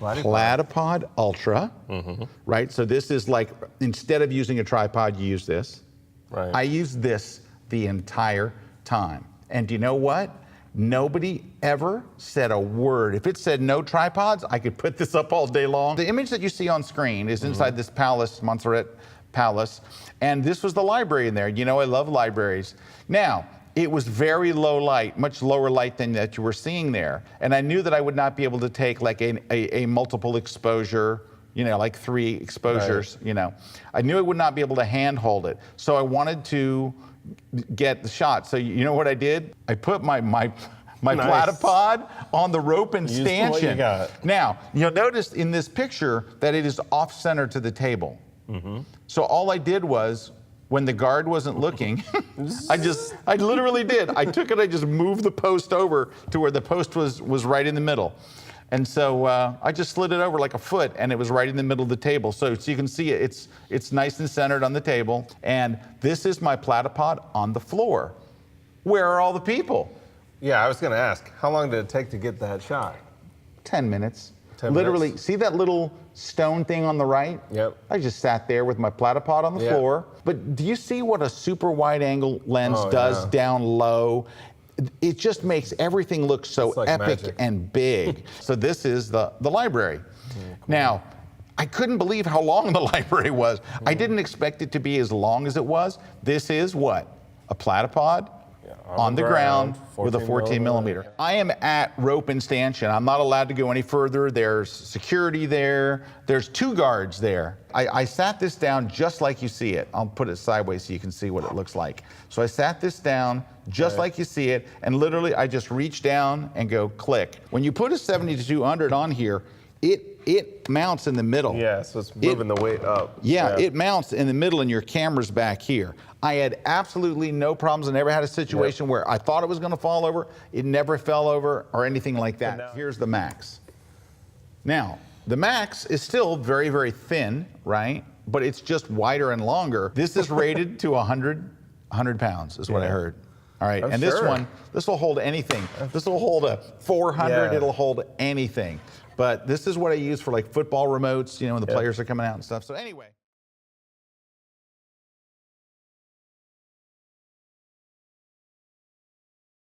Platypod Ultra, right? So this is like, instead of using a tripod, you use this. Right. I use this the entire time. And do you know what? Nobody ever said a word. If it said no tripods, I could put this up all day long. The image that you see on screen is inside this palace, Montserrat Palace, and this was the library in there. You know, I love libraries. Now, it was very low light, much lower light than that you were seeing there. And I knew that I would not be able to take like a multiple exposure, you know, like 3 exposures, you know. I knew I would not be able to handhold it. So I wanted to get the shot. So you know what I did? I put my platypod on the rope and stanchion. What you got. Now, you'll notice in this picture that it is off-center to the table. So all I did was, when the guard wasn't looking, I literally did. I took it, I just moved the post over to where the post was right in the middle. And so I just slid it over like a foot, and it was right in the middle of the table. So you can see it's nice and centered on the table. And this is my platypod on the floor. Where are all the people? Yeah, I was gonna ask, how long did it take to get that shot? 10 minutes. 10 Literally, minutes? see that little stone thing on the right? Yep. I just sat there with my platypod on the floor. But do you see what a super wide angle lens does down low? It just makes everything look so like epic magic. and big. So this is the library. Cool. Now, I couldn't believe how long the library was. I didn't expect it to be as long as it was. This is what? A platypod on the ground with a 14 millimeter. I am at rope and stanchion. I'm not allowed to go any further. There's security there. There's 2 guards there. I sat this down just like you see it. I'll put it sideways so you can see what it looks like. So I sat this down just like you see it, and literally I just reach down and go click. When you put a 70-200 on here, it mounts in the middle. Yeah, so it's moving the weight up. Yeah, it mounts in the middle and your camera's back here. I had absolutely no problems. I never had a situation where I thought it was gonna fall over. It never fell over or anything like that. Here's the Max. Now, the Max is still very, very thin, right? But it's just wider and longer. This is rated to 100 pounds is what I heard. All right, and this one, this will hold anything. This will hold a 400, it'll hold anything. But this is what I use for like football remotes, you know, when the players are coming out and stuff. So anyway.